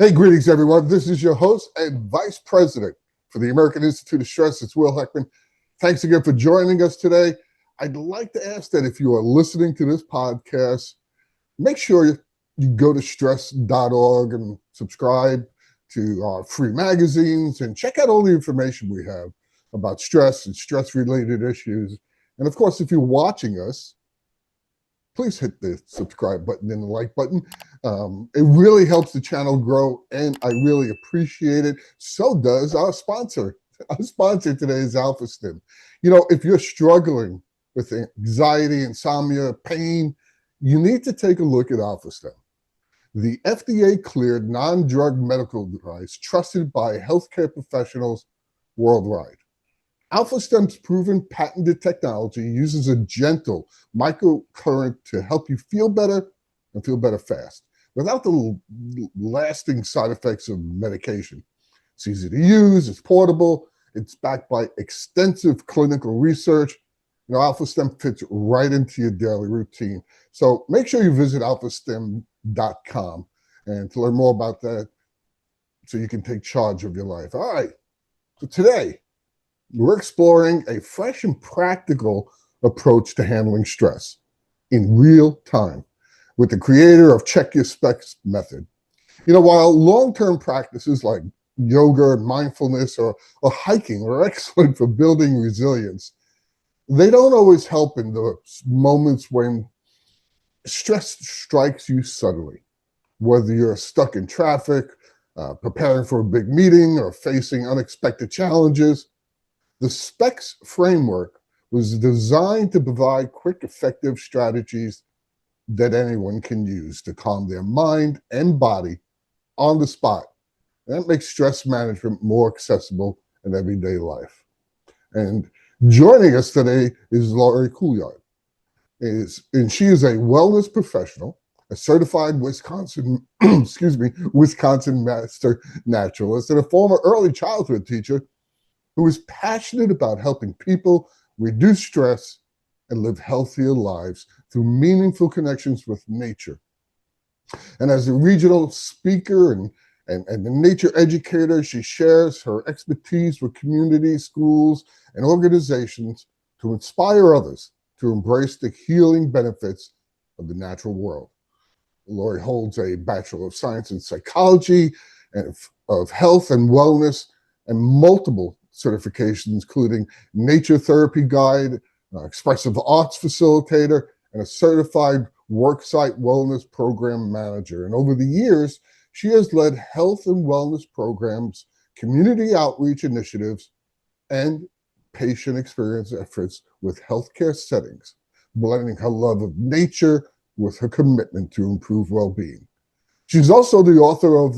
Hey, greetings, everyone. This is your host and Vice President for the American Institute of Stress. It's Will Heckman. Thanks again for joining us today. I'd like to ask that if you are listening to this podcast, make sure you go to stress.org and subscribe to our free magazines and check out all the information we have about stress and stress-related issues. And of course, if you're watching us, please hit the subscribe button and the like button. It really helps the channel grow, and I really appreciate it. So does our sponsor. Our sponsor today is AlphaStim. You know, if you're struggling with anxiety, insomnia, pain, you need to take a look at AlphaStim, the FDA-cleared non-drug medical device trusted by healthcare professionals worldwide. AlphaStim's proven patented technology uses a gentle microcurrent to help you feel better and feel better fast without the lasting side effects of medication. It's easy to use, it's portable, it's backed by extensive clinical research. You know, AlphaStim fits right into your daily routine. So make sure you visit alphastim.com and to learn more about that so you can take charge of your life. All right, so today, we're exploring a fresh and practical approach to handling stress in real time with the creator of Check Your Specs method. You know, while long-term practices like yoga and mindfulness or hiking are excellent for building resilience, they don't always help in the moments when stress strikes you suddenly, whether you're stuck in traffic, preparing for a big meeting, or facing unexpected challenges. The SPECS framework was designed to provide quick, effective strategies that anyone can use to calm their mind and body on the spot. And that makes stress management more accessible in everyday life. And joining us today is Laurie Couillard. And she is a wellness professional, a certified Wisconsin Master Naturalist, and a former early childhood teacher who is passionate about helping people reduce stress and live healthier lives through meaningful connections with nature. And as a regional speaker and a nature educator, she shares her expertise with communities, schools, and organizations to inspire others to embrace the healing benefits of the natural world. Laurie holds a Bachelor of Science in Psychology and of Health and Wellness and multiple certifications, including Nature Therapy Guide, Expressive Arts Facilitator, and a certified Worksite Wellness Program Manager. And over the years, she has led health and wellness programs, community outreach initiatives, and patient experience efforts with healthcare settings, blending her love of nature with her commitment to improve well-being. She's also the author of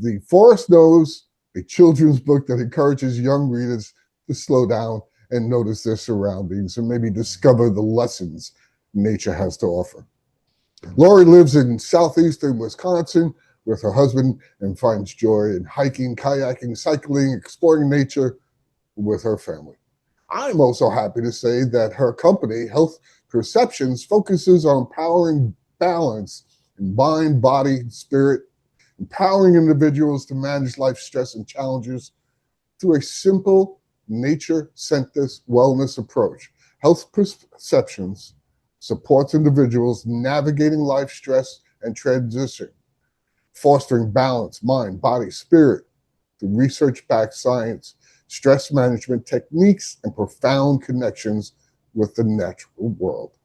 the Forest Knows, a children's book that encourages young readers to slow down and notice their surroundings and maybe discover the lessons nature has to offer. Laurie lives in southeastern Wisconsin with her husband and finds joy in hiking, kayaking, cycling, exploring nature with her family. I'm also happy to say that her company, Health Perceptions, focuses on empowering balance in mind, body, spirit, empowering individuals to manage life stress and challenges through a simple, nature-centered wellness approach. Health Perceptions supports individuals navigating life stress and transition, fostering balance, mind, body, spirit, through research-backed science, stress management techniques, and profound connections with the natural world.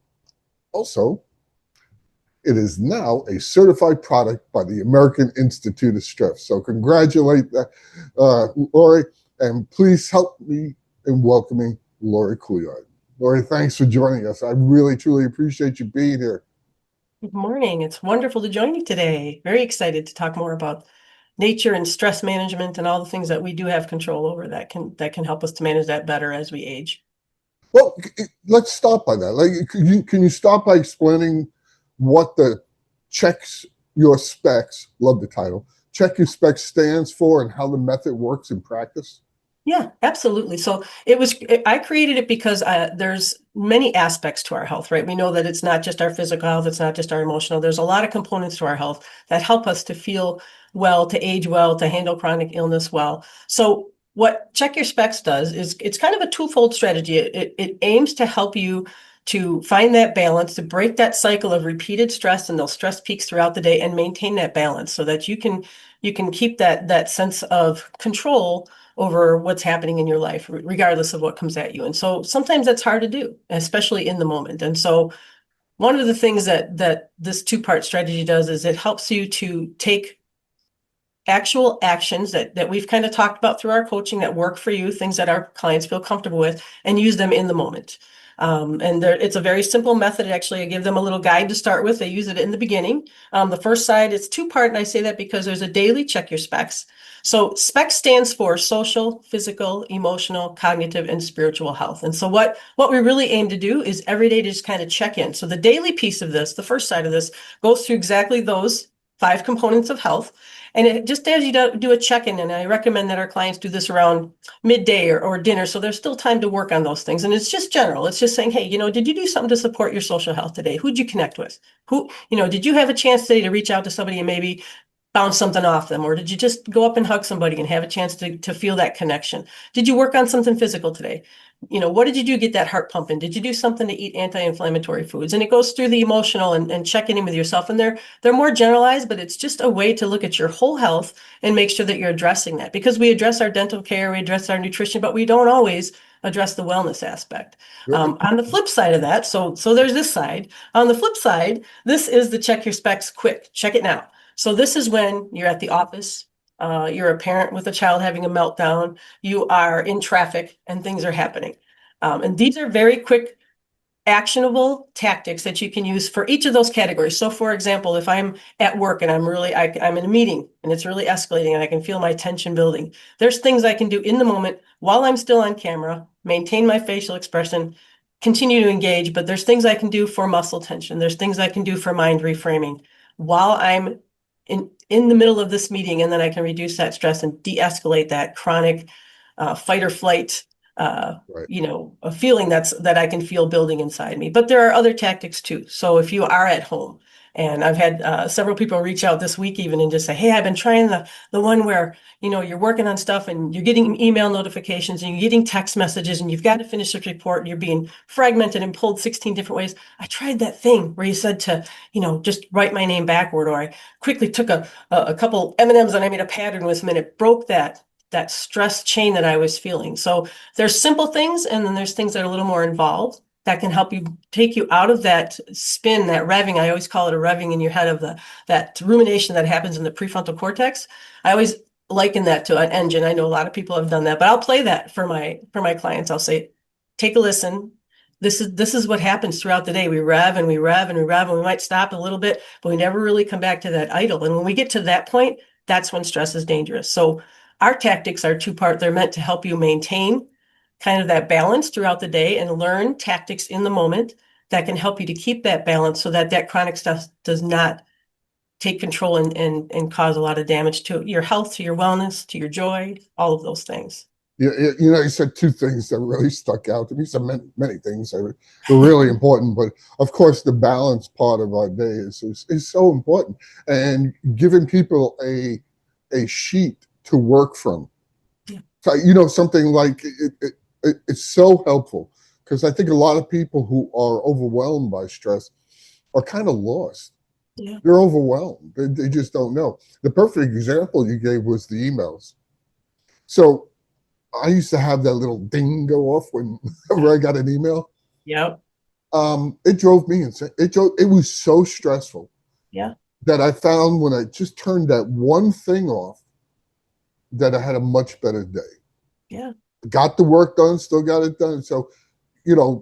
Also, it is now a certified product by the American Institute of Stress. So congratulate Laurie, and please help me in welcoming Laurie Couillard. Laurie, thanks for joining us. I really, truly appreciate you being here. Good morning. It's wonderful to join you today. Very excited to talk more about nature and stress management and all the things that we do have control over that can help us to manage that better as we age. Well, let's start by that. Like, can you start by explaining what the Check Your Specs, love the title, Check Your Specs stands for and how the method works in practice? Yeah, absolutely. So I created it because there's many aspects to our health, right? We know that it's not just our physical health, it's not just our emotional. There's a lot of components to our health that help us to feel well, to age well, to handle chronic illness well. So what Check Your Specs does is it's kind of a twofold strategy. It aims to help you to find that balance, to break that cycle of repeated stress and those stress peaks throughout the day and maintain that balance so that you can keep that sense of control over what's happening in your life, regardless of what comes at you. And so sometimes that's hard to do, especially in the moment. And so one of the things that this two-part strategy does is it helps you to take actual actions that we've kind of talked about through our coaching that work for you, things that our clients feel comfortable with, and use them in the moment. It's a very simple method. Actually, I give them a little guide to start with. They use it in the beginning. The first side is two-part, and I say that because there's a daily check your specs. So SPEC stands for social, physical, emotional, cognitive, and spiritual health. And so what we really aim to do is every day to just kind of check in. So the daily piece of this, the first side of this, goes through exactly those 5 components of health. And it just as you do a check-in, and I recommend that our clients do this around midday or dinner, so there's still time to work on those things. And it's just general. It's just saying, hey, did you do something to support your social health today? Who'd you connect with? Did you have a chance today to reach out to somebody and maybe bounce something off them? Or did you just go up and hug somebody and have a chance to feel that connection? Did you work on something physical today? What did you do to get that heart pumping? Did you do something to eat anti-inflammatory foods? And it goes through the emotional and checking in with yourself. And they're more generalized, but it's just a way to look at your whole health and make sure that you're addressing that. Because we address our dental care, we address our nutrition, but we don't always address the wellness aspect. Right. On the flip side of that, so there's this side. On the flip side, this is the Check Your Specs quick. Check it now. So this is when you're at the office, you're a parent with a child having a meltdown, you are in traffic, and things are happening. And these are very quick, actionable tactics that you can use for each of those categories. So for example, if I'm at work and I'm in a meeting and it's really escalating and I can feel my tension building, there's things I can do in the moment while I'm still on camera, maintain my facial expression, continue to engage, but there's things I can do for muscle tension. There's things I can do for mind reframing while I'm in the middle of this meeting, and then I can reduce that stress and de-escalate that chronic fight or flight, Right. a feeling that I can feel building inside me. But there are other tactics too. So if you are at home, and I've had several people reach out this week even and just say, hey, I've been trying the one where, you're working on stuff and you're getting email notifications and you're getting text messages and you've got to finish this report and you're being fragmented and pulled 16 different ways. I tried that thing where you said to, just write my name backward, or I quickly took a couple M&Ms and I made a pattern with them, and it broke that stress chain that I was feeling. So there's simple things, and then there's things that are a little more involved that can help you take you out of that spin, that revving. I always call it a revving in your head of that rumination that happens in the prefrontal cortex. I always liken that to an engine. I know a lot of people have done that, but I'll play that for my clients. I'll say, take a listen. This is what happens throughout the day. We rev and we rev and we rev, and we might stop a little bit, but we never really come back to that idle. And when we get to that point, that's when stress is dangerous. So our tactics are two-part. They're meant to help you maintain kind of that balance throughout the day and learn tactics in the moment that can help you to keep that balance so that chronic stuff does not take control and cause a lot of damage to your health, to your wellness, to your joy, all of those things. You said two things that really stuck out to me. So many things that were really important, but of course, the balance part of our day is so important, and giving people a sheet to work from. Yeah. So, something like it's so helpful, because I think a lot of people who are overwhelmed by stress are kind of lost. Yeah. They're overwhelmed. They just don't know. The perfect example you gave was the emails. So I used to have that little ding go off whenever I got an email. Yep. It drove me insane. It was so stressful Yeah. that I found when I just turned that one thing off, that I had a much better day. Yeah. Got the work done, still got it done. So,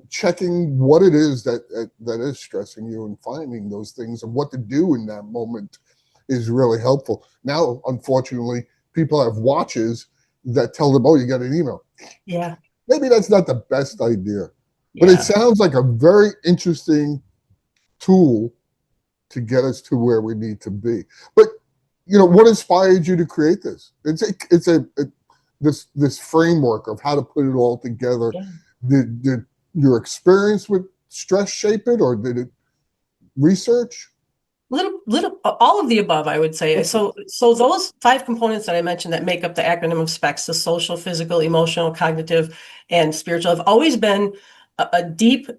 checking what it is that is stressing you and finding those things and what to do in that moment is really helpful. Now, unfortunately, people have watches that tell them, oh, you got an email. Yeah. Maybe that's not the best idea, but it Yeah. sounds like a very interesting tool to get us to where we need to be. But what inspired you to create this? this framework of how to put it all together. Yeah. Did your experience with stress shape it, or did it research? All of the above, I would say. Okay. So those five components that I mentioned that make up the acronym of SPECS, the social, physical, emotional, cognitive, and spiritual, have always been a deep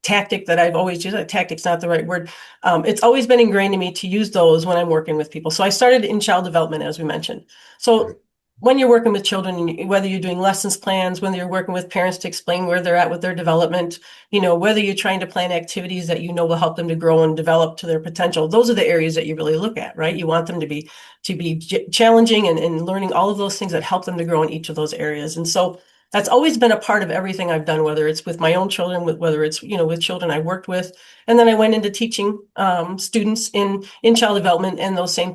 tactic that I've always used. Tactic's not the right word. It's always been ingrained in me to use those when I'm working with people. So I started in child development, as we mentioned. Right. So when you're working with children, whether you're doing lessons plans, whether you're working with parents to explain where they're at with their development, whether you're trying to plan activities that will help them to grow and develop to their potential, those are the areas that you really look at, right? You want them to be challenging and learning all of those things that help them to grow in each of those areas. And so that's always been a part of everything I've done, whether it's with my own children, whether it's with children I worked with, and then I went into teaching students in child development, and those same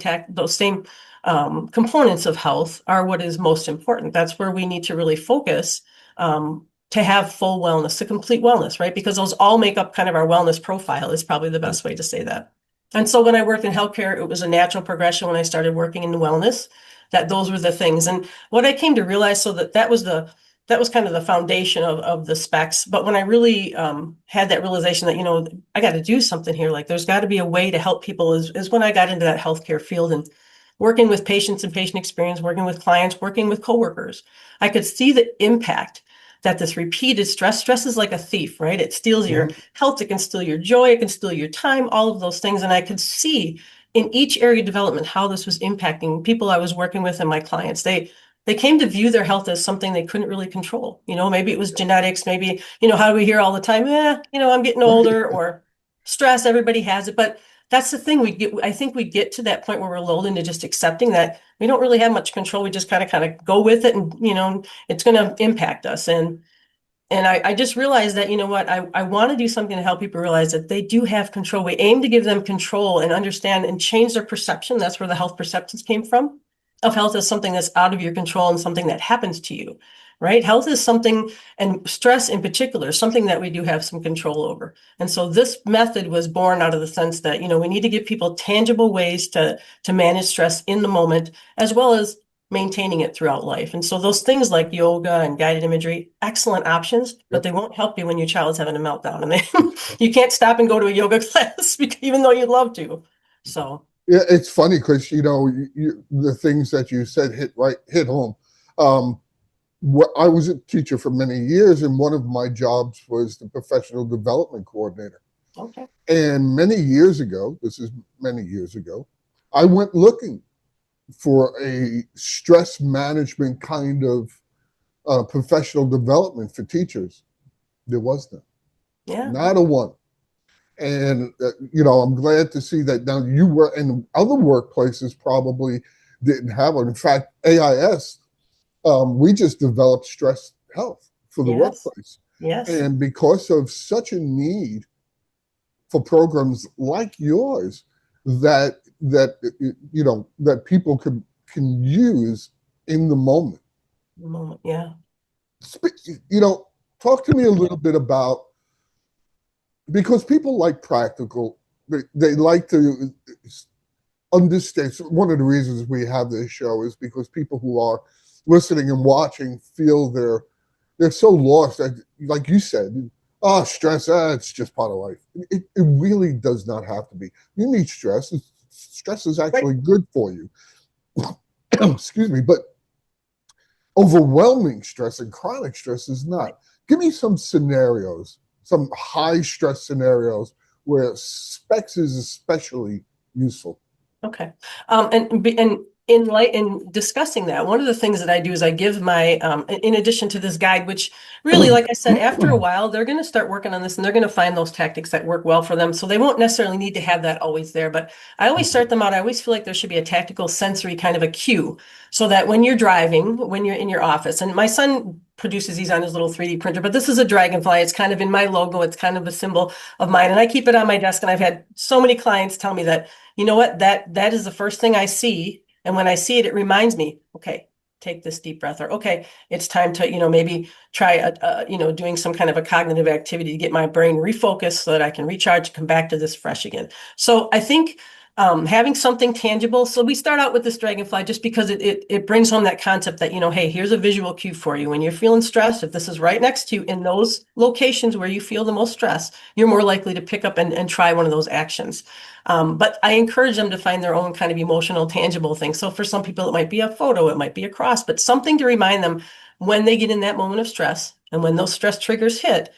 components of health are what is most important. That's where we need to really focus to have full wellness, to complete wellness, right? Because those all make up kind of our wellness profile is probably the best way to say that. And so when I worked in healthcare, it was a natural progression when I started working in wellness, that those were the things. And what I came to realize, so that was kind of the foundation of the SPECS. But when I really had that realization that, I got to do something here, like there's got to be a way to help people is when I got into that healthcare field and working with patients and patient experience, working with clients, working with coworkers. I could see the impact that this repeated stress is like a thief, right? It steals your health. It can steal your joy. It can steal your time, all of those things. And I could see in each area of development how this was impacting people I was working with and my clients. They came to view their health as something they couldn't really control. Maybe it was genetics, maybe, how do we hear all the time? I'm getting older, or stress, everybody has it. But that's the thing I think we get to that point where we're lulled into just accepting that we don't really have much control. We just kind of go with it, and, it's going to impact us. And I just realized that, what, I want to do something to help people realize that they do have control. We aim to give them control and understand and change their perception. That's where the health perceptions came from, of health as something that's out of your control and something that happens to you, right? Health is something, and stress in particular, something that we do have some control over. And so this method was born out of the sense that, we need to give people tangible ways to manage stress in the moment, as well as maintaining it throughout life. And so those things like yoga and guided imagery, excellent options, but they won't help you when your child's having a meltdown, and you can't stop and go to a yoga class even though you'd love to. So Yeah, it's funny because the things that you said hit home. I was a teacher for many years, and one of my jobs was the professional development coordinator. okay. And many years ago, this is many years ago, I went looking for a stress management kind of professional development for teachers. There was none, Yeah. not a one. And, I'm glad to see that now you were in other workplaces probably didn't have it. In fact, AIS, we just developed stress health for the Yes. workplace. Yes. And because of such a need for programs like yours that people can use in the moment. Yeah. Talk to me a little bit about, because people like practical, they like to understand. So one of the reasons we have this show is because people who are listening and watching feel they're so lost that, like you said, stress, it's just part of life. It really does not have to be. You need stress. Stress is actually good for you. Excuse me, but overwhelming stress and chronic stress is not. Give me some scenarios, some high stress scenarios where SPECS is especially useful. Okay. And in discussing that, one of the things that I do is I give my, in addition to this guide, which really, like I said, after a while, they're going to start working on this and they're going to find those tactics that work well for them. So they won't necessarily need to have that always there, but I always start them out. I always feel like there should be a tactical sensory kind of a cue, so that when you're driving, when you're in your office, and my son produces these on his little 3D printer, but this is a dragonfly. It's kind of in my logo. It's kind of a symbol of mine. And I keep it on my desk. And I've had so many clients tell me that, you know what, that is the first thing I see. And when I see it, it reminds me, okay, take this deep breath, or, okay, it's time to, maybe try, doing some kind of a cognitive activity to get my brain refocused so that I can recharge, come back to this fresh again. So I think Having something tangible. So we start out with this dragonfly just because it brings home that concept that, hey, here's a visual cue for you. When you're feeling stressed, if this is right next to you in those locations where you feel the most stress, you're more likely to pick up and try one of those actions. But I encourage them to find their own kind of emotional, tangible thing. So for some people, it might be a photo, it might be a cross, but something to remind them when they get in that moment of stress and when those stress triggers hit,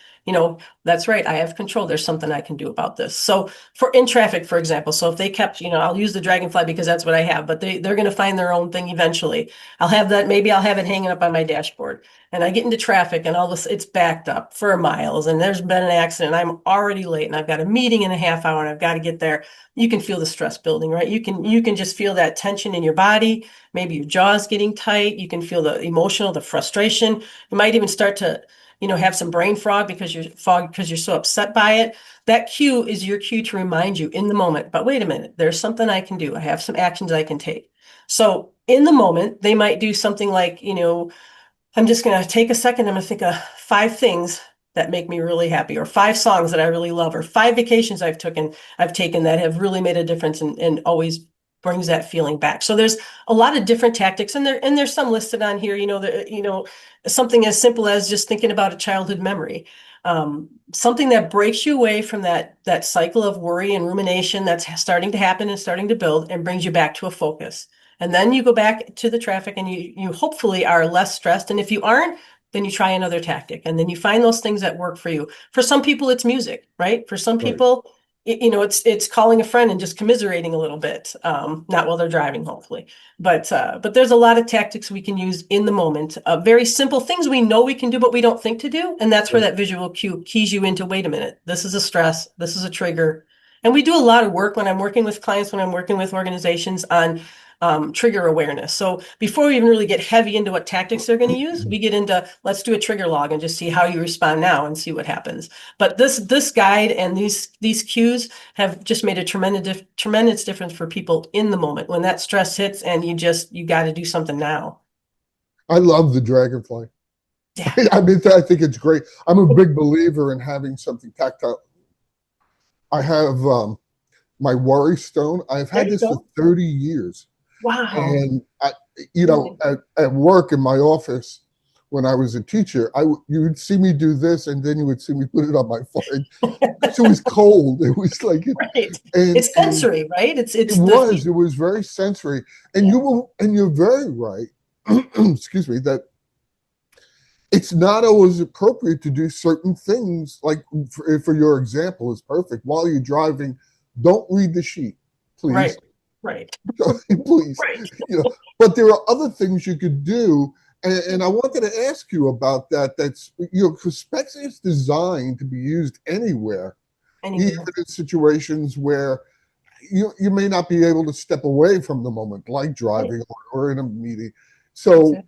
that's right, I have control. There's something I can do about this. So for in traffic, for example, so if they kept, I'll use the dragonfly because that's what I have, but they're going to find their own thing eventually. Maybe I'll have it hanging up on my dashboard and I get into traffic and all this, it's backed up for miles and there's been an accident. I'm already late and I've got a meeting in a half hour and I've got to get there. You can feel the stress building, right? You can just feel that tension in your body. Maybe your jaw's getting tight. You can feel the emotional, the frustration. You might even start to have some brain because you're so upset by it. That cue is your cue to remind you in the moment, but wait a minute, there's something I can do. I have some actions I can take. So in the moment, they might do something like, I'm just going to take a second. I'm going to think of 5 things that make me really happy, or 5 songs that I really love, or 5 vacations I've taken that have really made a difference and always brings that feeling back. So there's a lot of different tactics, and there's some listed on here. Something as simple as just thinking about a childhood memory, something that breaks you away from that cycle of worry and rumination that's starting to happen and starting to build, and brings you back to a focus. And then you go back to the traffic, and you hopefully are less stressed. And if you aren't, then you try another tactic, and then you find those things that work for you. For some people, it's music, right? For some Right. people, it's calling a friend and just commiserating a little bit, not while they're driving, hopefully. But there's a lot of tactics we can use in the moment. Very simple things we know we can do, but we don't think to do, and that's where Right. that visual cue keys you into. Wait a minute, this is a stress. This is a trigger. And we do a lot of work when I'm working with clients, when I'm working with organizations on trigger awareness. So before we even really get heavy into what tactics they're going to use, we get into, let's do a trigger log and just see how you respond now and see what happens. But this guide and these cues have just made a tremendous difference for people in the moment when that stress hits and you got to do something now. I love the dragonfly. Yeah. I mean, I think it's great. I'm a big believer in having something tactile. I have my worry stone. I've There had you this for go. 30 years. Wow. And Really? at work in my office, when I was a teacher, you would see me do this, and then you would see me put it on my forehead because it was cold. It was like it, Right. and It's sensory, right? it It's the was it was very sensory. And yeah. you're very right. Excuse me, that it's not always appropriate to do certain things. Like for your example is perfect. While you're driving, don't read the sheet, please. Right. Right. Please, Right. but there are other things you could do. And I wanted to ask you about that. That's, because specs is designed to be used anywhere, even Anywhere. in situations where you may not be able to step away from the moment, like Right. driving or in a meeting. That's So it.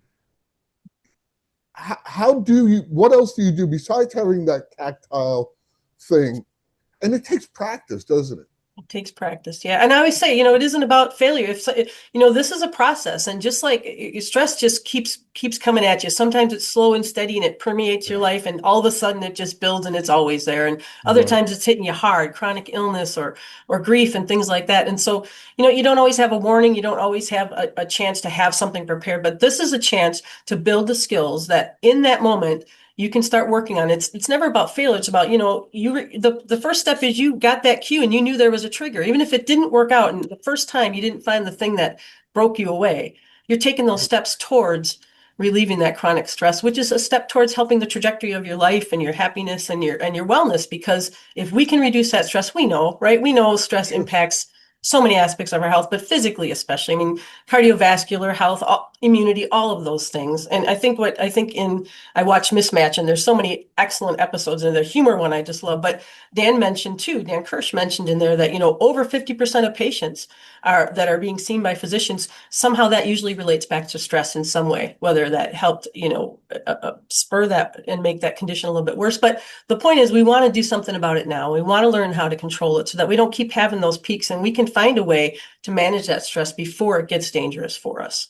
what else do you do besides having that tactile thing? And it takes practice, doesn't it? It takes practice. Yeah. And I always say, it isn't about failure. This is a process, and just like stress just keeps coming at you. Sometimes it's slow and steady and it permeates your life, and all of a sudden it just builds and it's always there. And other Right. times it's hitting you hard, chronic illness or grief and things like that. And so, you don't always have a warning. You don't always have a chance to have something prepared, but this is a chance to build the skills that in that moment you can start working on. It's never about failure. It's about, the first step is you got that cue and you knew there was a trigger. Even if it didn't work out and the first time you didn't find the thing that broke you away, you're taking those steps towards relieving that chronic stress, which is a step towards helping the trajectory of your life and your happiness and your wellness. Because if we can reduce that stress, we know, right? We know stress impacts so many aspects of our health, but physically especially. I mean, cardiovascular health, immunity, all of those things. And I watch Mismatch, and there's so many excellent episodes, and the humor one I just love. But Dan Kirsch mentioned in there that, over 50% of patients that are being seen by physicians, somehow that usually relates back to stress in some way, whether that helped, spur that and make that condition a little bit worse. But the point is, we want to do something about it now. We want to learn how to control it so that we don't keep having those peaks, and we can find a way to manage that stress before it gets dangerous for us,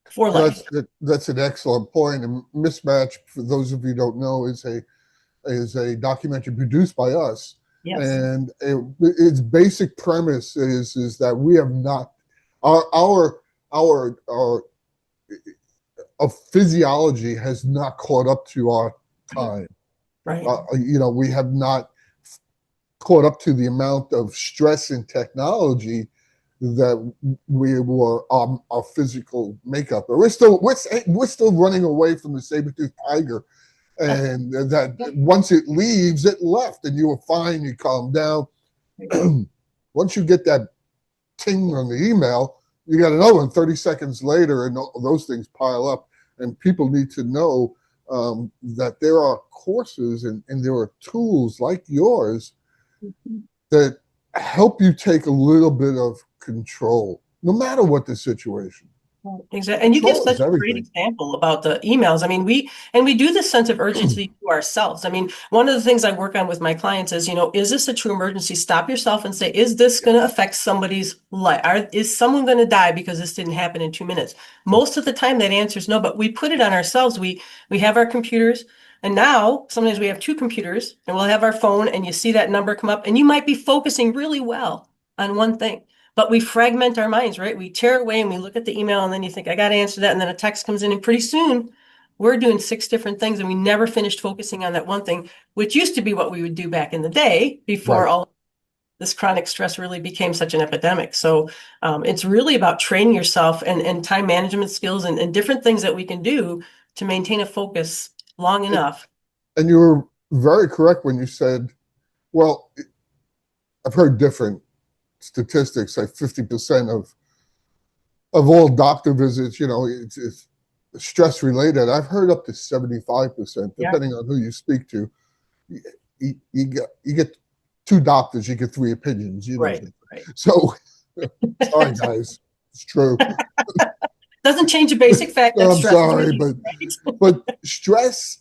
for life. That's an excellent point. And Mismatch, for those of you who don't know, is a documentary produced by us. Yes. And its basic premise is that we have not our of physiology has not caught up to our time. Right. We have not caught up to the amount of stress and technology that we were our physical makeup. But we're still running away from the saber-toothed tiger, and that once it leaves, it left, and you were fine. You calm down. Once you get that ting on the email, you got another one 30 seconds later, and those things pile up. And people need to know that there are courses and there are tools like yours that help you take a little bit of control, no matter what the situation. Exactly. And you give Control is such a great everything. example about the emails. I mean, we do this sense of urgency to ourselves. I mean, one of the things I work on with my clients is, is this a true emergency? Stop yourself and say, is this going to affect somebody's life? Is someone going to die because this didn't happen in 2 minutes? Most of the time that answer is no, but we put it on ourselves. We have our computers, and now sometimes we have two computers, and we'll have our phone, and you see that number come up, and you might be focusing really well on one thing. But we fragment our minds, right? We tear away and we look at the email, and then you think, I got to answer that. And then a text comes in, and pretty soon we're doing 6 different things, and we never finished focusing on that one thing, which used to be what we would do back in the day before Right. all this chronic stress really became such an epidemic. So it's really about training yourself and time management skills and different things that we can do to maintain a focus long enough. And you were very correct when you said, well, I've heard different statistics, like 50% of all doctor visits, it's stress related. I've heard up to 75%, Yeah, depending on who you speak to. You get 2 doctors, you get 3 opinions, right, right. So sorry guys, it's true. Doesn't change the basic fact that I'm stress is sorry, reduced, right? but stress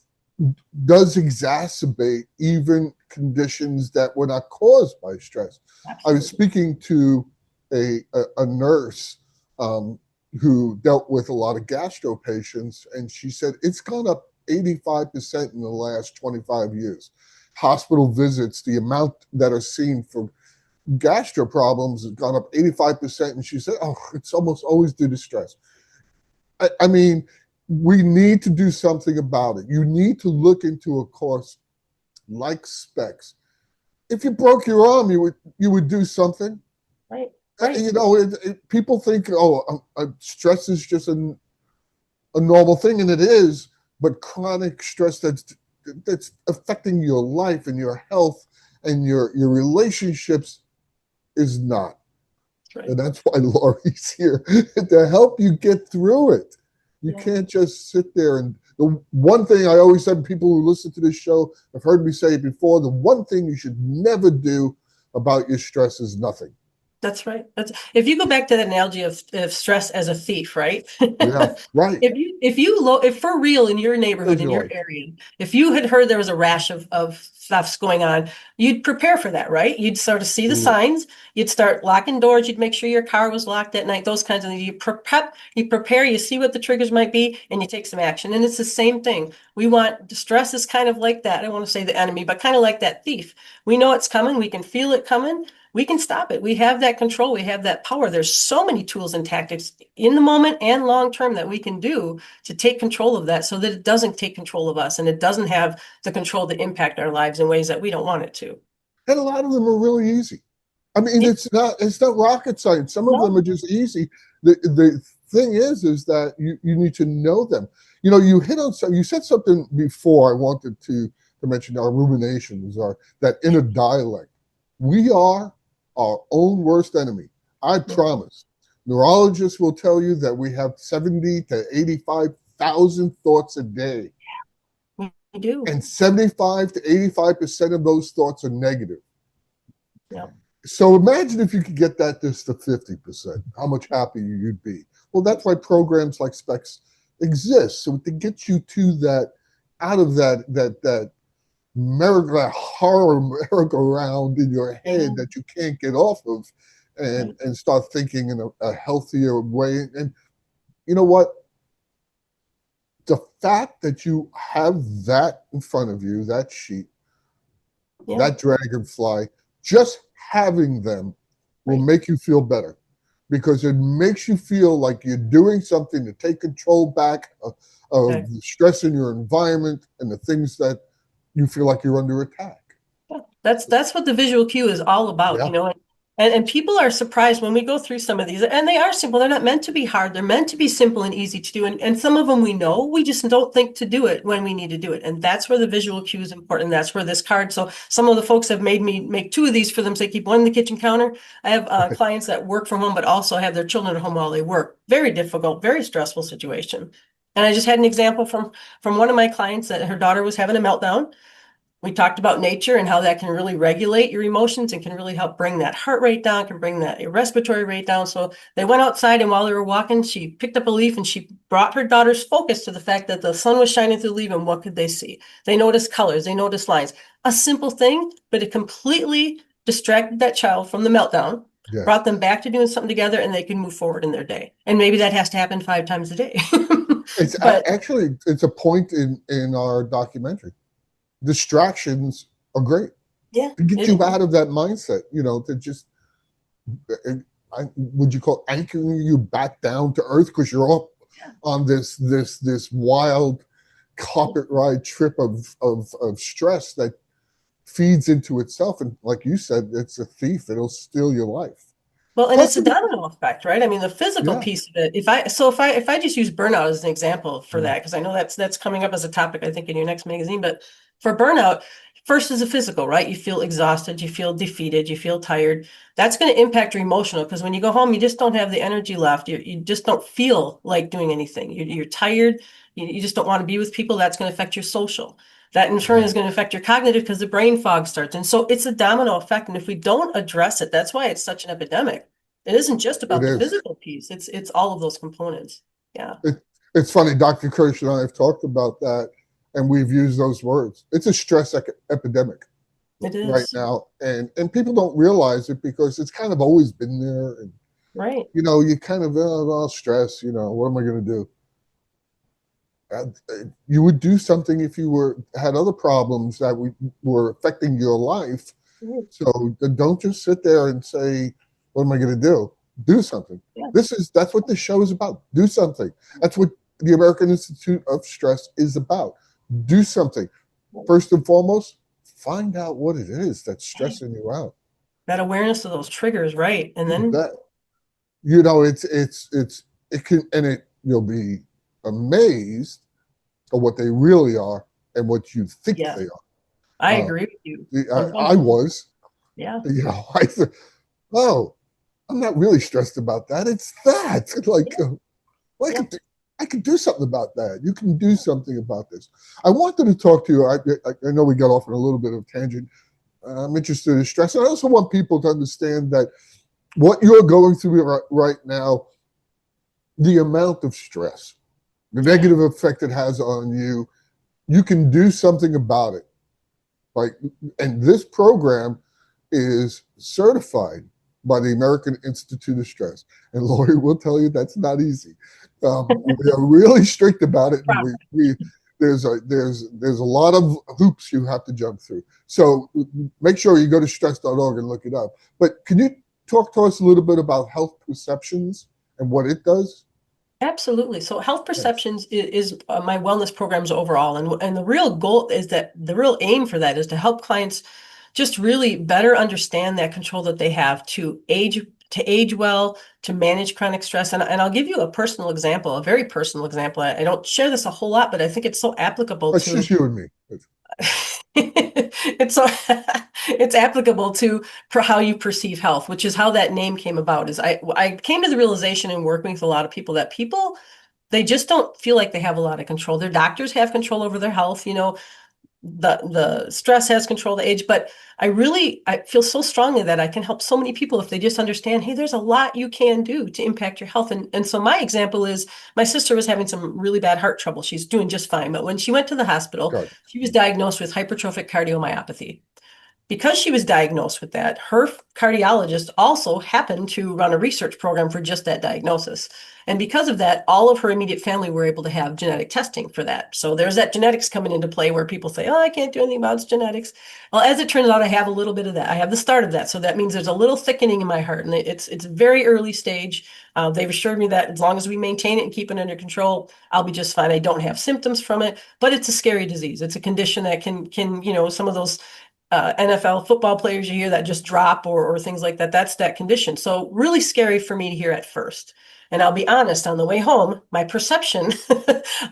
does exacerbate even conditions that were not caused by stress. I was Absolutely. speaking to a nurse who dealt with a lot of gastro patients, and she said it's gone up 85% in the last 25 years. Hospital visits, the amount that are seen for gastro problems has gone up 85%. And she said, oh, it's almost always due to stress. I mean, we need to do something about it. You need to look into a course like specs. If you broke your arm, you would do something. Right, right. People think, oh, stress is just a normal thing, and it is. But chronic stress that's affecting your life and your health and your relationships is not. Right. And that's why Laurie's here to help you get through it. You Yeah. can't just sit there. And the one thing I always said, people who listen to this show have heard me say it before, the one thing you should never do about your stress is nothing. That's right. That's if you go back to the analogy of stress as a thief, right? Yeah, right. If for real in your neighborhood, There's in your your life. area, if you had heard there was a rash of stuffs going on, you'd prepare for that, right? You'd sort of see the Absolutely. signs, you'd start locking doors, you'd make sure your car was locked at night, those kinds of things. You prepare, you see what the triggers might be, and you take some action. And it's the same thing. Stress is kind of like that. I don't want to say the enemy, but kind of like that thief. We know it's coming, we can feel it coming, we can stop it. We have that control. We have that power. There's so many tools and tactics in the moment and long term that we can do to take control of that so that it doesn't take control of us and it doesn't have the control to impact our lives in ways that we don't want it to. And a lot of them are really easy. I mean, Yeah, it's not rocket science. Some of them no, are just easy. The thing is that you need to know them. You said something before I wanted to mention our ruminations, or that inner dialect. We are our own worst enemy. I yeah, promise. Neurologists will tell you that we have 70 to 85,000 thoughts a day, we do. and 75 to 85% of those thoughts are negative. Yeah, So imagine if you could get that just to 50%, how much happier you'd be. Well, that's why programs like Specs exist. So to get you to that, out of that horror merry-go-round in your yeah, head that you can't get off of, and right. start thinking in a healthier way. And you know what? The fact that you have that in front of you, that sheet, Yeah. that dragonfly, just having them will Right. make you feel better because it makes you feel like you're doing something to take control back of the stress in your environment and the things that you feel like you're under attack. Yeah, that's what the visual cue is all about, Yeah. you know. And people are surprised when we go through some of these, and they are simple. They're not meant to be hard. They're meant to be simple and easy to do. And some of them we know, we just don't think to do it when we need to do it. And that's where the visual cue is important. That's where this card. So some of the folks have made me make 2 of these for them. So they keep one in the kitchen counter. I have clients that work from home, but also have their children at home while they work. Very difficult, very stressful situation. And I just had an example from one of my clients that her daughter was having a meltdown. We talked about nature and how that can really regulate your emotions and can really help bring that heart rate down, can bring that respiratory rate down. So they went outside, and while they were walking, she picked up a leaf and she brought her daughter's focus to the fact that the sun was shining through the leaf, and what could they see? They noticed colors, they noticed lines. A simple thing, but it completely distracted that child from the meltdown, Yes. brought them back to doing something together, and they can move forward in their day. And maybe that has to happen 5 times a day. It's But actually it's a point in our documentary. Distractions are great yeah, to get it you is. out of that mindset, to just would you call anchoring you back down to earth because you're up on this wild carpet ride trip of stress that feeds into itself, and like you said, it's a thief. It'll steal your life. Well, and Talk it's to a me. domino effect, right? I mean, the physical Yeah. piece of it. If I just use burnout as an example for that, because I know that's coming up as a topic, I think, in your next magazine. But for burnout, first is the physical, right? You feel exhausted, you feel defeated, you feel tired. That's going to impact your emotional, because when you go home, you just don't have the energy left. You just don't feel like doing anything. You're tired. You just don't want to be with people. That's going to affect your social. That in turn Yeah. is going to affect your cognitive, because the brain fog starts. And so it's a domino effect. And if we don't address it, that's why it's such an epidemic. It isn't just It about the is. physical piece. It's all of those components. Yeah, It, it's funny. Dr. Kirsch and I have talked about that, and we've used those words. It's a stress epidemic it right is. now, and people don't realize it because it's kind of always been there. And Right. you kind of stress. What am I going to do? You would do something if you had other problems that were affecting your life. Mhm. So don't just sit there and say, "What am I going to do?" Do something. Yeah. That's what this show is about. Do something. That's what the American Institute of Stress is about. Do something. First and foremost, find out what it is that's Right. stressing you out. That awareness of those triggers, right? And You then, bet. It can, and you'll be amazed at what they really are and what you think yeah, they I are. agree with you. I was, Yeah. I said, oh, I'm not really stressed about that. It's that. Like, Yeah. well, Yeah. I could do something about that. You can do something about this. I wanted to talk to you. I know we got off on a little bit of a tangent. I'm interested in stress. And I also want people to understand that what you're going through right now, the amount of stress, the Yeah. negative effect it has on you, you can do something about it. Like, and this program is certified by the American Institute of Stress. And Laurie will tell you that's not easy. We are really strict about it, and there's a lot of hoops you have to jump through. So make sure you go to stress.org and look it up. But can you talk to us a little bit about health perceptions and what it does? Absolutely. So health Thanks. perceptions is my wellness programs overall. And the real goal is that the real aim for that is to help clients just really better understand that control that they have to age well, to manage chronic stress. And I'll give you a personal example, a very personal example. I don't share this a whole lot, but I think it's so applicable It's to just you and me. it's so it's applicable to how you perceive health, which is how that name came about. Is I came to the realization in working with a lot of people that they just don't feel like they have a lot of control. Their doctors have control over their health, the stress has control of the age, but I feel so strongly that I can help so many people if they just understand, hey, there's a lot you can do to impact your health. And so my example is my sister was having some really bad heart trouble. She's doing just fine, but when she went to the hospital, God. she was diagnosed with hypertrophic cardiomyopathy. Because she was diagnosed with that, her cardiologist also happened to run a research program for just that diagnosis. And because of that, all of her immediate family were able to have genetic testing for that. So there's that genetics coming into play where people say, oh, I can't do anything about genetics. Well, as it turns out, I have a little bit of that. I have the start of that. So that means there's a little thickening in my heart. And it's very early stage. They've assured me that as long as we maintain it and keep it under control, I'll be just fine. I don't have symptoms from it, but it's a scary disease. It's a condition that can, some of those NFL football players you hear that just drop or things like that. That's that condition. So really scary for me to hear at first. And I'll be honest, on the way home, my perception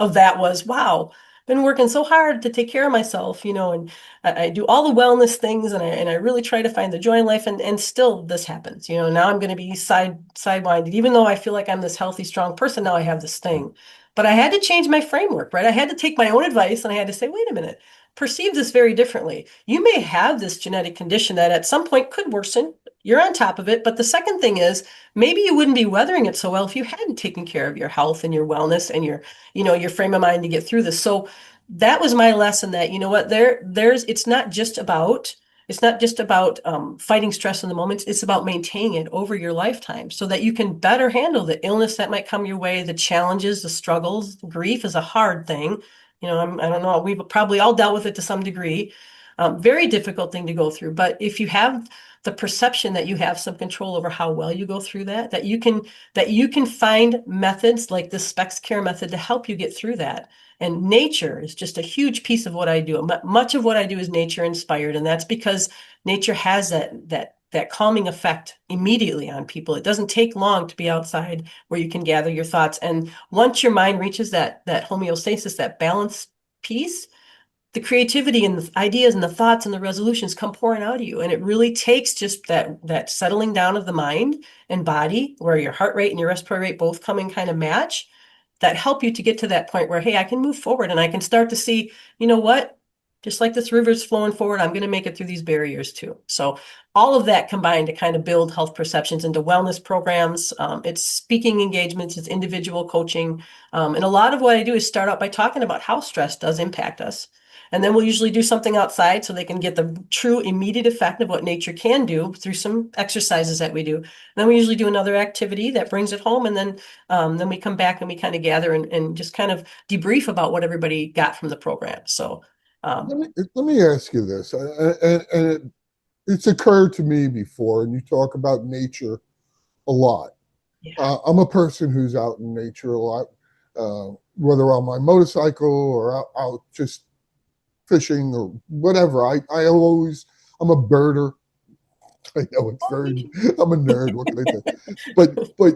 of that was, wow, been working so hard to take care of myself, and I do all the wellness things and I really try to find the joy in life and still this happens. Now I'm going to be sidewinded, even though I feel like I'm this healthy, strong person, now I have this thing. But I had to change my framework, right? I had to take my own advice and I had to say, wait a minute, perceive this very differently. You may have this genetic condition that at some point could worsen. You're on top of it. But the second thing is maybe you wouldn't be weathering it so well if you hadn't taken care of your health and your wellness and your frame of mind to get through this. So that was my lesson that, you know what, it's not just about fighting stress in the moment. It's about maintaining it over your lifetime so that you can better handle the illness that might come your way, the challenges, the struggles. Grief is a hard thing. I don't know, we've probably all dealt with it to some degree. Very difficult thing to go through. But if you have the perception that you have some control over how well you go through that you can find methods like this Specs Care method to help you get through that. And nature is just a huge piece of what I do. Much of what I do is nature inspired, and that's because nature has that calming effect immediately on people. It doesn't take long to be outside where you can gather your thoughts. And once your mind reaches that homeostasis, that balance piece, the creativity and the ideas and the thoughts and the resolutions come pouring out of you. And it really takes just that settling down of the mind and body where your heart rate and your respiratory rate both come in kind of match that help you to get to that point where, hey, I can move forward and I can start to see, you know what, just like this river's flowing forward, I'm going to make it through these barriers too. So all of that combined to kind of build health perceptions into wellness programs. It's speaking engagements, it's individual coaching. And a lot of what I do is start out by talking about how stress does impact us. And then we'll usually do something outside so they can get the true immediate effect of what nature can do through some exercises that we do. And then we usually do another activity that brings it home. And then we come back and we kind of gather and just kind of debrief about what everybody got from the program. So let me ask you this, it's occurred to me before, and you talk about nature a lot. yeah. I'm a person who's out in nature a lot, whether on my motorcycle or out just fishing or whatever. I'm a birder. I know it's very, I'm a nerd. What can I say? But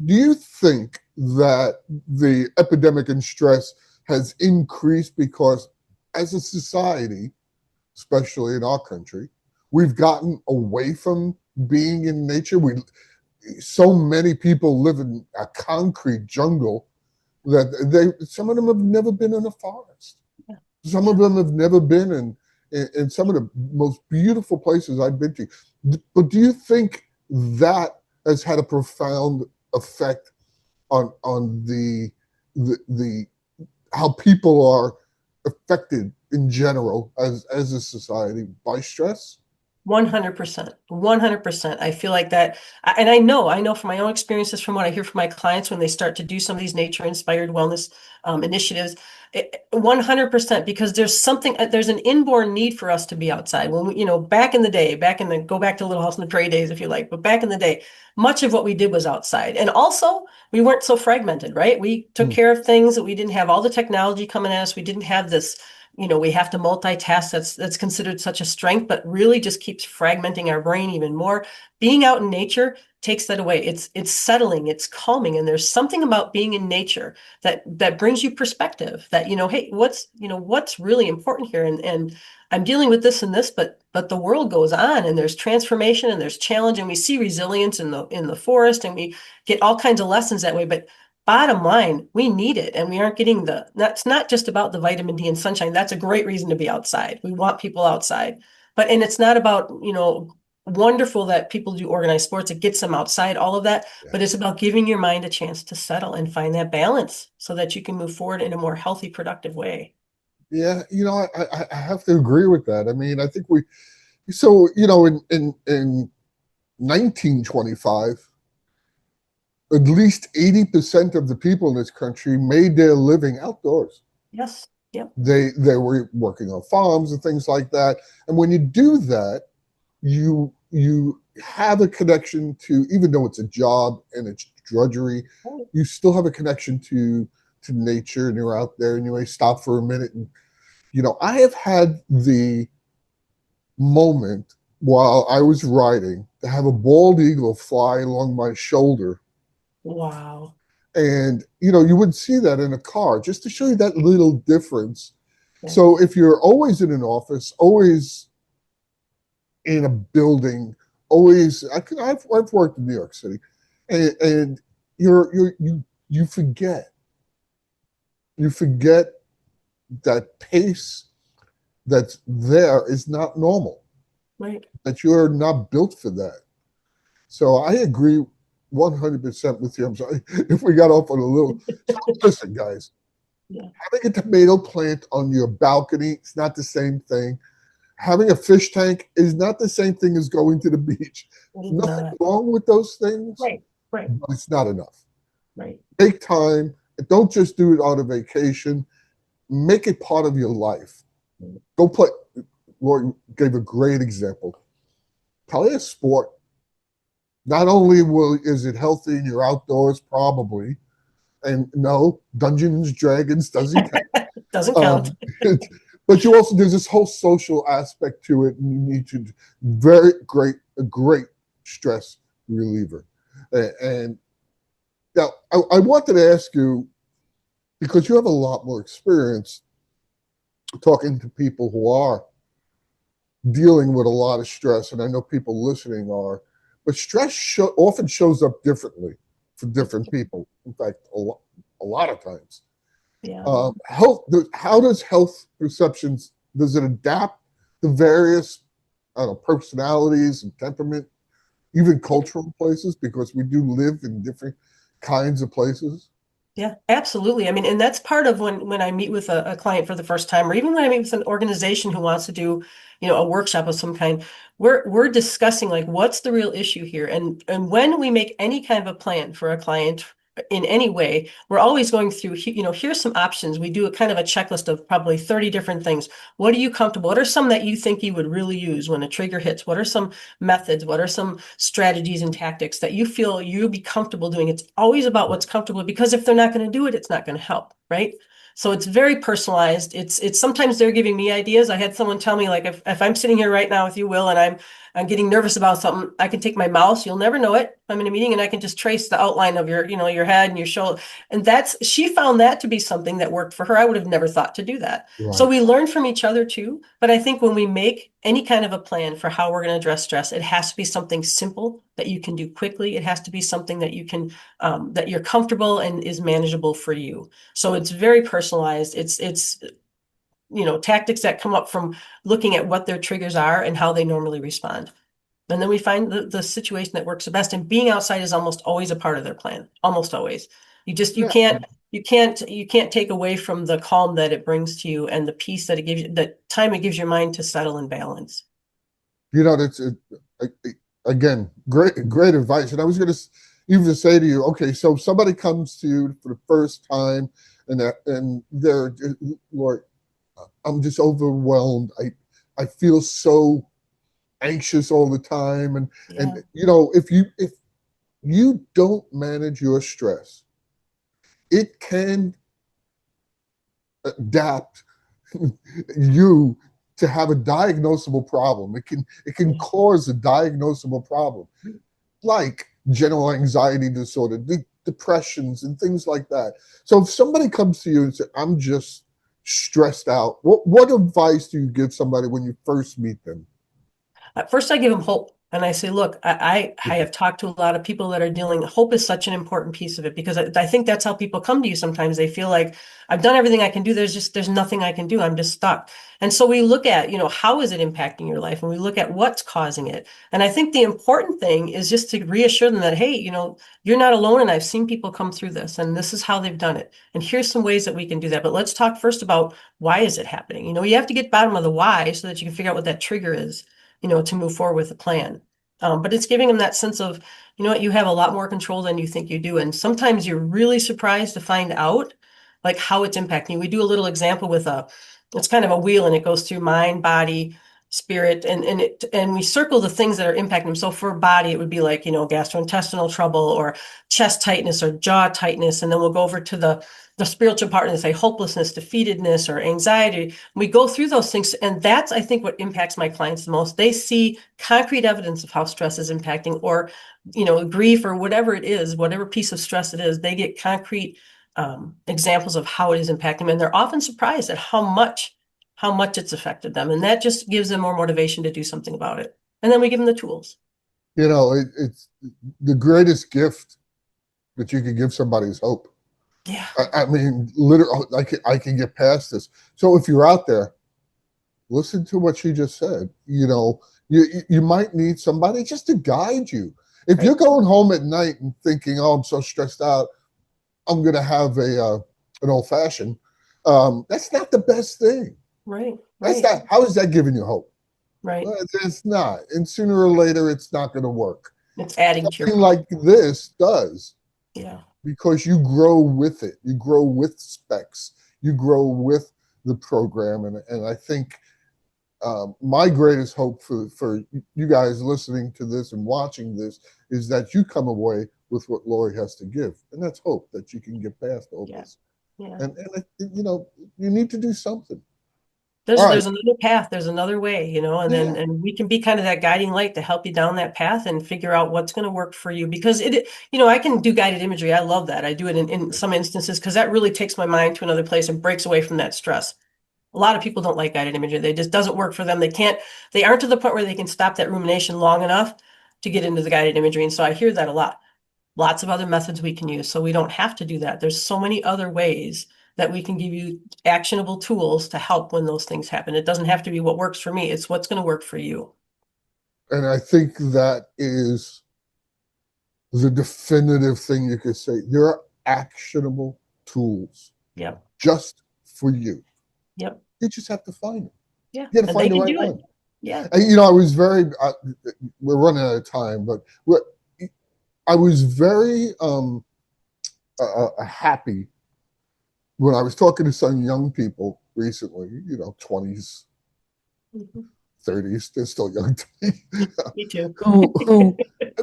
do you think that the epidemic in stress has increased because as a society, especially in our country, we've gotten away from being in nature? So many people live in a concrete jungle that some of them have never been in a forest. Some of them have never been in some of the most beautiful places I've been to. But do you think that has had a profound effect on the how people are affected in general as a society by stress? 100%. 100%. I feel like that. And I know from my own experiences, from what I hear from my clients when they start to do some of these nature inspired wellness initiatives, 100%, because there's an inborn need for us to be outside. When back in the day, go back to Little House on the Prairie days, if you like, but back in the day, much of what we did was outside. And also, we weren't so fragmented, right? We took care of things that we didn't have all the technology coming at us. We didn't have this we have to multitask. That's considered such a strength, but really just keeps fragmenting our brain even more. Being out in nature takes that away. It's settling, it's calming, and there's something about being in nature that brings you perspective. That hey, what's really important here, and I'm dealing with this and this, but the world goes on, and there's transformation, and there's challenge, and we see resilience in the forest, and we get all kinds of lessons that way. But bottom line, we need it, and we aren't getting that's not just about the vitamin D and sunshine. That's a great reason to be outside. We want people outside, and it's not about, wonderful that people do organized sports. It gets them outside, all of that, Yeah. but it's about giving your mind a chance to settle and find that balance so that you can move forward in a more healthy, productive way. Yeah, I have to agree with that. I mean, I think so, in 1925, at least 80% of the people in this country made their living outdoors. Yes. Yep. They were working on farms and things like that. And when you do that, you have a connection to, even though it's a job and it's drudgery, you still have a connection to nature, and you're out there and you may stop for a minute. And I have had the moment while I was riding to have a bald eagle fly along my shoulder. Wow. And you wouldn't see that in a car, just to show you that little difference. Yeah. So if you're always in an office, always in a building, always, I've worked in New York City, and you forget that pace that's there is not normal, Right. that you're not built for that. So I agree 100% with you. I'm sorry if we got off on a little. So listen, guys, Yeah. having a tomato plant on your balcony, it's not the same thing. Having a fish tank is not the same thing as going to the beach. It is Nothing not. wrong with those things, Right. Right. but it's not enough. Right. Take time. Don't just do it on a vacation. Make it part of your life. Go play. Laurie gave a great example. Play a sport. Not only is it healthy and you're outdoors, probably, and no, Dungeons and Dragons doesn't count. Doesn't count. But there's this whole social aspect to it, and you need to a great stress reliever. And now I wanted to ask you, because you have a lot more experience talking to people who are dealing with a lot of stress, and I know people listening are, but stress often shows up differently for different people. In fact, a lot of times. Yeah. How does health perceptions, does it adapt to various, I don't know, personalities and temperament, even cultural places, because we do live in different kinds of places? Yeah, absolutely. I mean, and that's part of when I meet with a client for the first time, or even when I meet with an organization who wants to do, a workshop of some kind, we're discussing like what's the real issue here. And when we make any kind of a plan for a client in any way, we're always going through, here's some options. We do a kind of a checklist of probably 30 different things. What are you comfortable? What are some that you think you would really use when a trigger hits? What are some methods? What are some strategies and tactics that you feel you'll be comfortable doing? It's always about what's comfortable, because if they're not going to do it, it's not going to help, right? So it's very personalized. It's sometimes they're giving me ideas. I had someone tell me, like, if I'm sitting here right now with you, Will, and I'm getting nervous about something, I can take my mouse, you'll never know it. I'm in a meeting and I can just trace the outline of your head and your shoulder. And she found that to be something that worked for her. I would have never thought to do that. Right. So we learn from each other too. But I think when we make any kind of a plan for how we're going to address stress, it has to be something simple that you can do quickly. It has to be something that you can, that you're comfortable and is manageable for you. So it's very personalized. It's tactics that come up from looking at what their triggers are and how they normally respond. And then we find the situation that works the best. And being outside is almost always a part of their plan. Almost always. You can't take away from the calm that it brings to you and the peace that it gives you, the time it gives your mind to settle and balance. That's again, great advice. And I was going to even say to you, okay, so somebody comes to you for the first time, and they're, Lord, I'm just overwhelmed. I feel so anxious all the time, and Yeah. if you don't manage your stress, it can adapt you to have a diagnosable problem. It can cause a diagnosable problem, like general anxiety disorder, depressions, and things like that. So if somebody comes to you and says, "I'm just stressed out," what advice do you give somebody when you first meet them? At first, I give them hope. And I say, look, I have talked to a lot of people that are dealing. Hope is such an important piece of it, because I think that's how people come to you sometimes. They feel like, I've done everything I can do. There's nothing I can do. I'm just stuck. And so we look at, how is it impacting your life? And we look at what's causing it. And I think the important thing is just to reassure them that, hey, you're not alone. And I've seen people come through this, and this is how they've done it. And here's some ways that we can do that. But let's talk first about, why is it happening? You have to get bottom of the why so that you can figure out what that trigger is, to move forward with a plan. But it's giving them that sense of, you know what, you have a lot more control than you think you do. And sometimes you're really surprised to find out like how it's impacting you. We do a little example with it's kind of a wheel and it goes through mind, body, spirit, and we circle the things that are impacting them. So for body, it would be like, you know, gastrointestinal trouble or chest tightness or jaw tightness. And then we'll go over to the spiritual part and say hopelessness, defeatedness, or anxiety. We go through those things. And that's, I think, what impacts my clients the most. They see concrete evidence of how stress is impacting, or, you know, grief or whatever it is, whatever piece of stress it is, they get concrete examples of how it is impacting them. And they're often surprised at how much it's affected them. And that just gives them more motivation to do something about it. And then we give them the tools. You know, it's the greatest gift that you can give somebody is hope. Yeah. I mean, literally, I can get past this. So if you're out there, listen to what she just said. You know, you might need somebody just to guide you. If Right. you're going home at night and thinking, "Oh, I'm so stressed out, I'm going to have an old fashioned," that's not the best thing. Right. That's Right. not. How is that giving you hope? Right. Well, it's not, and sooner or later, it's not going to work. It's adding to your Something problem. like this does, Yeah. because you grow with it. You grow with specs. You grow with the program, and I think my greatest hope for you guys listening to this and watching this is that you come away with what Laurie has to give, and that's hope that you can get past all Yeah. this. Yeah. And you know, you need to do something. There's All right, there's another path, there's another way, you know, and then yeah, and we can be kind of that guiding light to help you down that path and figure out what's going to work for you. Because it, you know, I can do guided imagery. I love that. I do it in some instances because that really takes my mind to another place and breaks away from that stress. A lot of people don't like guided imagery. They just doesn't work for them. They aren't to the point where they can stop that rumination long enough to get into the guided imagery. And so I hear that a lot. Lots of other methods we can use. So we don't have to do that. There's so many other ways that we can give you actionable tools to help when those things happen. It doesn't have to be what works for me. It's what's going to work for you. and I think that is the definitive thing you could say. There are actionable tools Yep. just for you. Yep. You just have to find them. Yeah. You got to And they find the can right do it. one. Yeah. And, you know, I was very. We're running out of time, but I was very happy when I was talking to some young people recently. You know, 20s, Mhm. 30s. They're still young to me. Me too. who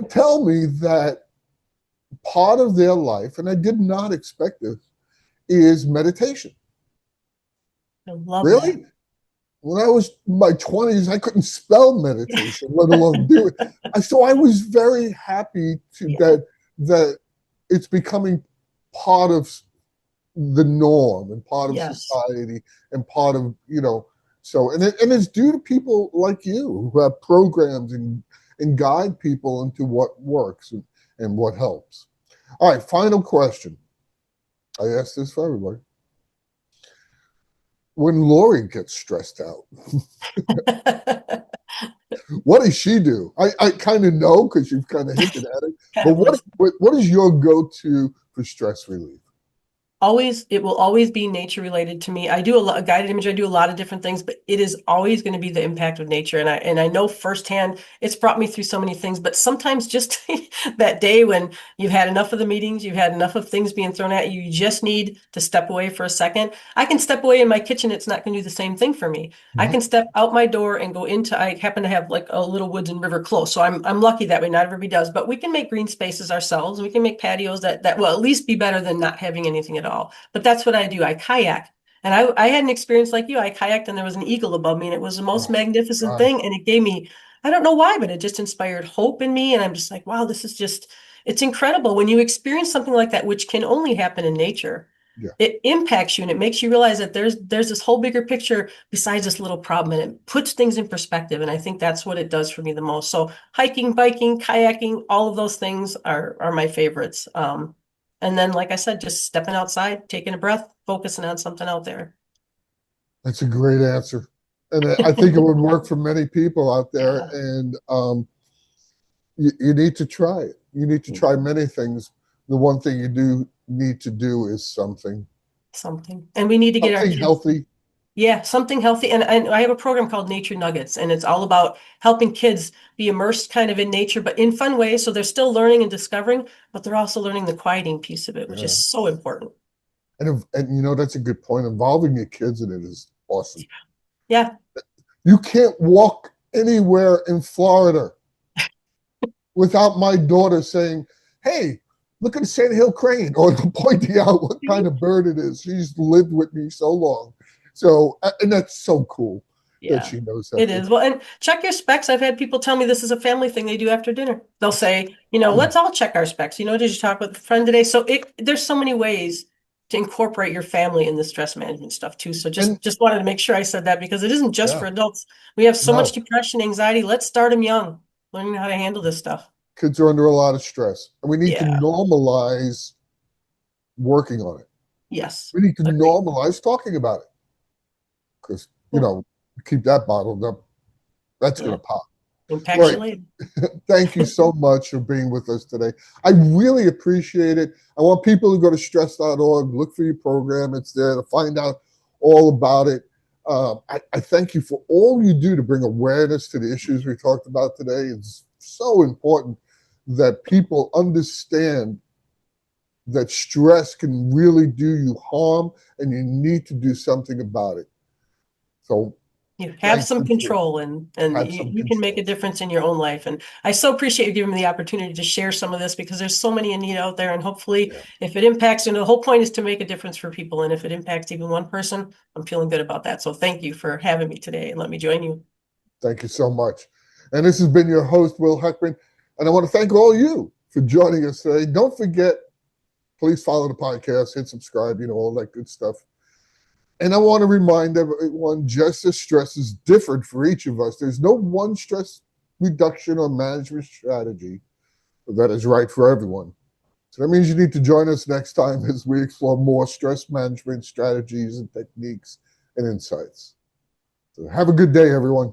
tell me that part of their life, and I did not expect this, is meditation. I love that. Really? When I was in my 20s, I couldn't spell meditation, let alone do it. So I was very happy Yeah. that it's becoming part of the norm and part of Yes. society and part of, you know, so and it's due to people like you who have programs and guide people into what works and what helps. All right, final question. I ask this for everybody. When Laurie gets stressed out, what does she do? I kind of know because you've kind of hinted at it, Kind but of list. what is your go-to for stress relief? Always, it will always be nature related to me. I do a lot of guided image. I do a lot of different things, but it is always going to be the impact of nature. And I know firsthand it's brought me through so many things, but sometimes just that day when you've had enough of the meetings, you've had enough of things being thrown at you, you just need to step away for a second. I can step away in my kitchen. It's not going to do the same thing for me. I Mhm. can step out my door and go into, I happen to have like a little woods and river close. So I'm lucky that way. Not everybody does, but we can make green spaces ourselves. We can make patios that will at least be better than not having anything at all. But that's what I do. I kayak. And I had an experience like you. I kayaked and there was an eagle above me and it was the most Oh magnificent gosh, thing. And it gave me, I don't know why, but it just inspired hope in me. And I'm just like, wow, this is just, it's incredible. When you experience something like that, which can only happen in nature, yeah. it impacts you and it makes you realize that there's this whole bigger picture besides this little problem and it puts things in perspective. And I think that's what it does for me the most. So hiking, biking, kayaking, all of those things are my favorites. And then, like I said, just stepping outside, taking a breath, focusing on something out there. That's a great answer, and I think it would work for many people out there. Yeah. And you need to try it. You need to try many things. The one thing you do need to do is something Something. And we need to get our something kids. healthy. Yeah, something healthy. And I have a program called Nature Nuggets, and it's all about helping kids be immersed kind of in nature, but in fun ways. So they're still learning and discovering, but they're also learning the quieting piece of it, which is Yeah. so important. And that's a good point. Involving your kids in it is awesome. Yeah. You can't walk anywhere in Florida without my daughter saying, "Hey, look at the Sand Hill crane," or pointing out what kind of bird it is. She's lived with me so long. So, and that's so cool that Yeah, she knows that. it is. Well, and check your specs. I've had people tell me this is a family thing they do after dinner. They'll say, let's all check our specs. Did you talk with a friend today? So there's so many ways to incorporate your family in the stress management stuff too. So And just wanted to make sure I said that because it isn't just yeah, for adults. We have so much no, depression, anxiety. Let's start them young, learning how to handle this stuff. kids are under a lot of stress, and we need to Yeah. normalize working on it. Yes. We need to Agreed. normalize talking about it because, Yeah. keep that bottled up, that's going Yeah. to pop. Impacts you Right. later. Thank you so much for being with us today. I really appreciate it. I want people to go to stress.org, look for your program. It's there to find out all about it. I thank you for all you do to bring awareness to the issues we talked about today. It's so important that people understand that stress can really do you harm and you need to do something about it. So You have thank some you for control and have you, some you can make a control. difference in your own life. And I so appreciate you giving me the opportunity to share some of this because there's so many in need out there. And hopefully Yeah. if it impacts, the whole point is to make a difference for people. And if it impacts even one person, I'm feeling good about that. So thank you for having me today and let me join you. Thank you so much. And this has been your host, Will Heckman. And I want to thank all you for joining us today. Don't forget, please follow the podcast, hit subscribe, all that good stuff. And I want to remind everyone just as stress is different for each of us. There's no one stress reduction or management strategy that is right for everyone. So that means you need to join us next time as we explore more stress management strategies and techniques and insights. So have a good day, everyone.